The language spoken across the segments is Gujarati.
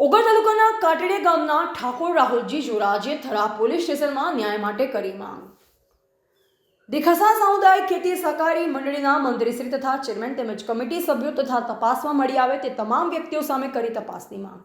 ઓગળ તાલુકાના કાટડિયા ગામના ઠાકોર રાહુલજી જોરાજે થરા પોલીસ સ્ટેશનમાં ન્યાય માટે કરી માંગ। દીખસા સામુદાયિક ખેતી સહકારી મંડળીના મંત્રીશ્રી તથા ચેરમેન તેમજ કમિટી સભ્યો તથા તપાસમાં મળી આવે તે તમામ વ્યક્તિઓ સામે કરી તપાસની માંગ।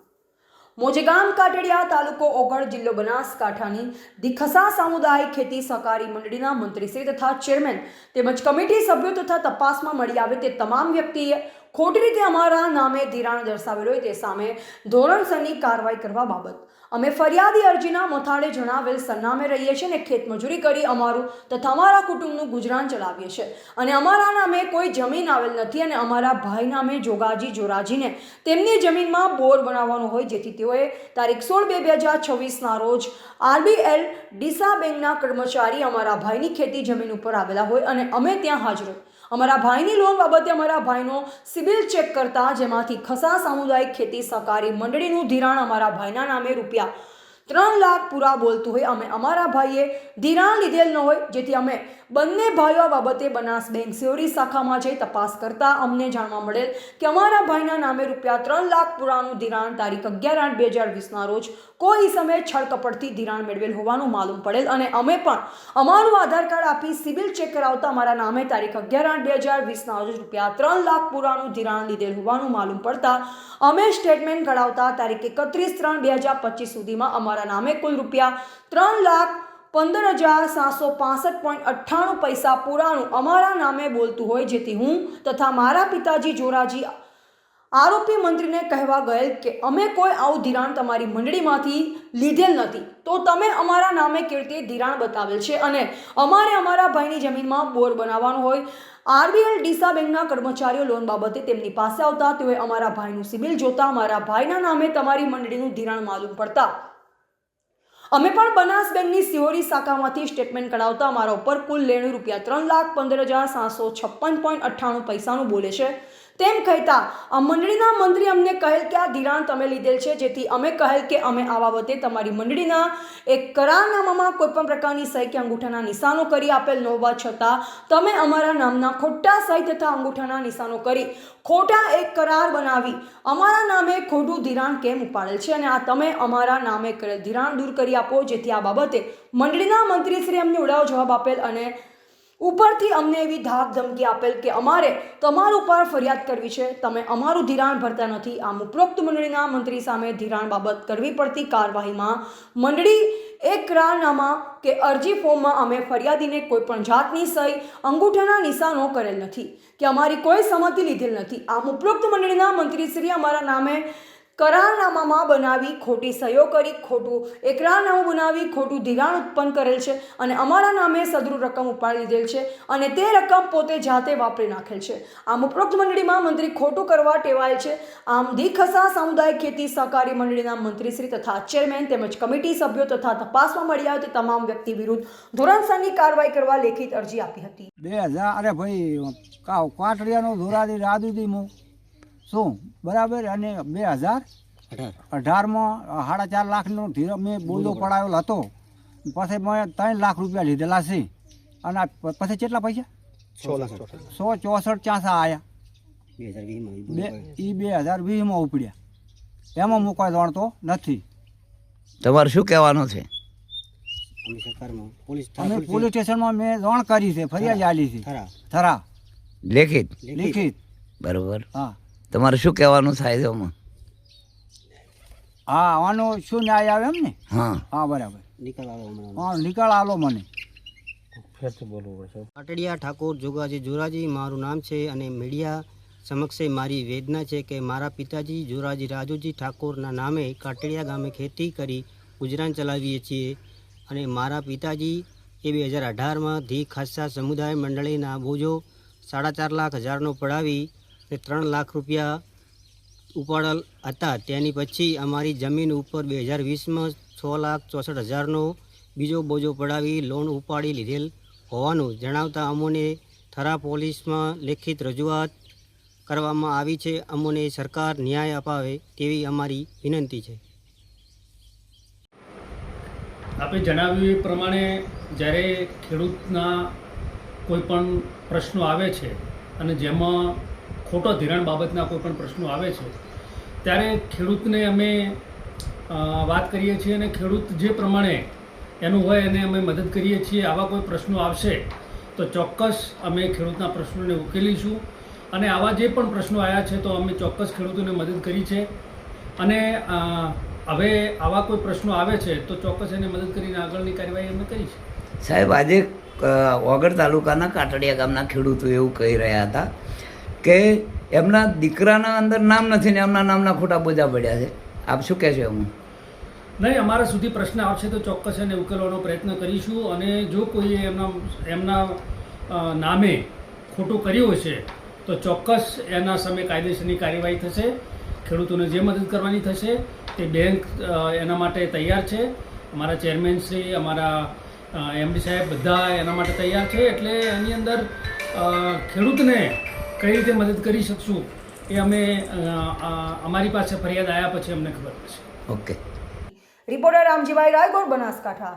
મોજેગામ કાટડિયા તાલુકો ઓગળ જિલ્લો બનાસકાંઠાની દીખસા સામુદાયિક ખેતી સહકારી મંડળીના મંત્રીશ્રી તથા ચેરમેન તેમજ કમિટી સભ્યો તથા તપાસમાં મળી આવે તે તમામ વ્યક્તિએ ખોટી રીતે અમારા નામે ધિરાણ દર્શાવેલ હોય તે સામે ધોરણસરની કાર્યવાહી કરવા બાબત અમે ફરિયાદી અરજીના મથાળે જણાવેલ સરનામે રહીએ છીએ અને ખેતમજૂરી કરી અમારું તથા અમારા કુટુંબનું ગુજરાન ચલાવીએ છીએ અને અમારા નામે કોઈ જમીન આવેલ નથી અને અમારા ભાઈ નામે જોગાજી જોરાજીને તેમની જમીનમાં બોર બનાવવાનો હોય જેથી તેઓએ તારીખ 16/2/2026ના રોજ RBL ડીસા બેંકના કર્મચારી અમારા ભાઈની ખેતી જમીન ઉપર આવેલા હોય અને અમે ત્યાં હાજર અમારા ભાઈની લોન બાબતે અમારા ભાઈનો સિબિલ ચેક કરતા જેમાંથી ખસા સામુદાયિક ખેતી સહકારી મંડળીનું ધિરાણ અમારા ભાઈના નામે રૂપિયા 3 લાખ પૂરા બોલતું હોય અમે અમારા ભાઈએ ધિરાણ લીધેલ ન હોય જેથી અમે બંને ભાઈઓ બાબતે બનાસ બેંક સિયોરી શાખામાં જઈ તપાસ કરતા અમને જાણવા મળેલ કે અમારા ભાઈના નામે રૂપિયા 3 લાખ પૂરાનું ધિરાણ તારીખ 11/8/2020ના રોજ કોઈ સમયે છળકપટથી ધિરાણ મેળવેલ હોવાનું માલુમ પડેલ અને અમે પણ અમારું આધાર કાર્ડ આપી સિબિલ ચેક કરાવતા અમારા નામે તારીખ 11/8/2020ના રોજ રૂપિયા 3 લાખ પૂરાનું ધિરાણ લીધેલ હોવાનું માલુમ પડતા અમે સ્ટેટમેન્ટ કઢાવતા તારીખ 31/3/2025 સુધીમાં અમારા નામે કુલ રૂપિયા 3,15,765.98 પૈસા પૂરાનું અમારા નામે બોલતું હોય જેથી હું તથા મારા પિતાજી જોરાજી આરોપી મંત્રીને કહેવા ગયેલ કે અમે કોઈ આવું ધિરાણ તમારી મંડળીમાંથી લીધેલ નથી તો તમે અમારા નામે કેવી રીતે ધિરાણ બતાવેલ છે અને અમારે અમારા ભાઈની જમીનમાં બોર બનાવવાનું હોય। RBL ડીસા બેંકના કર્મચારીઓ લોન બાબતે તેમની પાસે આવતા તેઓએ અમારા ભાઈનું સિબિલ જોતા અમારા ભાઈના નામે તમારી મંડળીનું ધિરાણ માલુમ પડતા અમે પણ બનાસ બેંકની સિયોરી શાખામાંથી સ્ટેટમેન્ટ કઢાવતા અમારા ઉપર કુલ લેણું રૂપિયા 3,15,756.98 પૈસાનું બોલે છે તેમ કહેતા આ મંડળીના મંત્રી અમને કહેલ કે આ ધિરાણ તમે લીધેલ છે જેથી અમે કહેલ કે અમે આ બાબતે તમારી મંડળીના એક કરારનામામાં કોઈપણ પ્રકારની સહી કે અંગૂઠાના નિશાનો કરી આપેલ ન હોવા છતાં તમે અમારા નામના ખોટા સહી તથા અંગૂઠાના નિશાનો કરી ખોટા એક કરાર બનાવી અમારા નામે ખોટું ધિરાણ કેમ ઉપાડેલ છે અને આ તમે અમારા નામે કરેલ ધિરાણ દૂર કરી આપો જેથી આ બાબતે મંડળીના મંત્રીશ્રી અમને ઉડાવ જવાબ આપેલ અને ઉપરથી અમને એવી ધાક ધમકી આપેલ કે અમારે તમારા ઉપર ફરિયાદ કરવી છે તમે અમારું ધિરાણ ભરતા નથી। આમ ઉપરોક્ત મંડળીના મંત્રી સામે ધિરાણ બાબત કરવી પડતી કાર્યવાહીમાં મંડળી એક કરારનામા કે અરજી ફોર્મમાં અમે ફરિયાદીને કોઈપણ જાતની સહી અંગૂઠાના નિશાનો કરેલ નથી કે અમારી કોઈ સંમતિ લીધેલ નથી। આમ ઉપરોક્ત મંડળીના મંત્રીશ્રી અમારા નામે કરારનામામાં બનાવી ખોટી સહીઓ કરી ખોટું એકરારનામું બનાવી ખોટું ધિરાણ ઉત્પન્ન કરેલ છે અને અમારા નામે સદરૂ રકમ ઉપાડી લીધેલ છે અને તે રકમ પોતે જાતે વાપરી નાખેલ છે। આમ ઉપરોક્ત મંડળીમાં મંત્રી ખોટું કરવા ટેવાયેલ છે। આમ દીખસા સામુદાયિક ખેતી સહકારી મંડળીના મંત્રીશ્રી તથા ચેરમેન તેમજ કમિટી સભ્યો તથા તપાસમાં મળી આવે તે તમામ વ્યક્તિ વિરુદ્ધ ધોરણસરની કાર્યવાહી કરવા લેખિત અરજી આપી હતી। 2000 અરે ભાઈ કાટડિયાનો ધોરાજી રાજુદી હું શું બરાબર અને 2018માં 4.5 લાખનો ધીરો મેં બોલો પડાવેલ હતો પછી મેં 3 લાખ રૂપિયા લીધેલા છે અને પછી કેટલા પૈસા 164 આવ્યા 2020માં ઉપડ્યા એમાં હું કોઈ જાણતો નથી। તમારે શું કહેવાનું છે? અમે પોલીસ સ્ટેશનમાં મેં જાણ કરી છે ફરિયાદ આલી છે થરા લેખિત બરોબર। હા તમારે શું કહેવાનું થાય છે આમાં? હા આનો શું ન્યાય આવે એમ ને? હા હા બરાબર નિકાલ આલો મને। કાટડિયા ઠાકોર જોગાજી જોરાજી મારું નામ છે અને મીડિયા સમક્ષ મારી વેદના છે કે મારા પિતાજી જોરાજી રાજુજી ઠાકોરના નામે કાટડિયા ગામે ખેતી કરી ગુજરાન ચલાવીએ છીએ અને મારા પિતાજી એ 2018માં ધી ખાસા સમુદાય મંડળીના બોજો 4.5 લાખ હજારનો પડાવી 3 લાખ રૂપિયા ઉપાડેલ હતા। તેની પછી અમારી જમીન ઉપર 2020માં 6,64,000નો બીજો બોજો પડાવી લોન ઉપાડી લીધેલ હોવાનું જણાવતા અમોને થરા પોલીસમાં લેખિત રજૂઆત કરવામાં આવી છે। અમોને સરકાર ન્યાય અપાવે તેવી અમારી વિનંતી છે। આપણે જણાવ્યું એ પ્રમાણે જ્યારે ખેડૂતના કોઈ પણ પ્રશ્નો આવે છે અને જેમાં ખોટો ધિરાણ બાબતના કોઈ પણ પ્રશ્નો આવે છે ત્યારે ખેડૂતને અમે વાત કરીએ છીએ અને ખેડૂત જે પ્રમાણે એનું હોય એને અમે મદદ કરીએ છીએ. આવા કોઈ પ્રશ્નો આવશે તો ચોક્કસ અમે ખેડૂતના પ્રશ્નોને ઉકેલીશું અને આવા જે પણ પ્રશ્નો આવ્યા છે તો અમે ચોક્કસ ખેડૂતોને મદદ કરી છે અને હવે આવા કોઈ પ્રશ્નો આવે છે તો ચોક્કસ એને મદદ કરીને આગળની કાર્યવાહી અમે કરી છે. સાહેબ, આજે વગર તાલુકાના કાટડિયા ગામના ખેડૂતો એવું કહી રહ્યા હતા કે એમના દીકરાના અંદર નામ નથી ને એમના નામના ખોટા બોજા પડ્યા છે. આપ શું કહેશો એમાં? નહીં, અમારા સુધી પ્રશ્ન આવશે તો ચોક્કસ એને ઉકેલવાનો પ્રયત્ન કરીશું અને જો કોઈએ એમના નામે ખોટું કર્યું હશે તો ચોક્કસ એના સામે કાયદેસરની કાર્યવાહી થશે. ખેડૂતોને જે મદદ કરવાની થશે તે બેંક એના માટે તૈયાર છે. અમારા ચેરમેન શ્રી, અમારા એમડી સાહેબ બધા એના માટે તૈયાર છે. એટલે એની અંદર ખેડૂતને કઈ રીતે મદદ કરી શકશું એ અમે અમારી પાસે ફરિયાદ આવ્યા પછી અમને ખબર પડશે. ઓકે. રિપોર્ટર રામજીભાઈ રાયગોર, બનાસકાંઠા.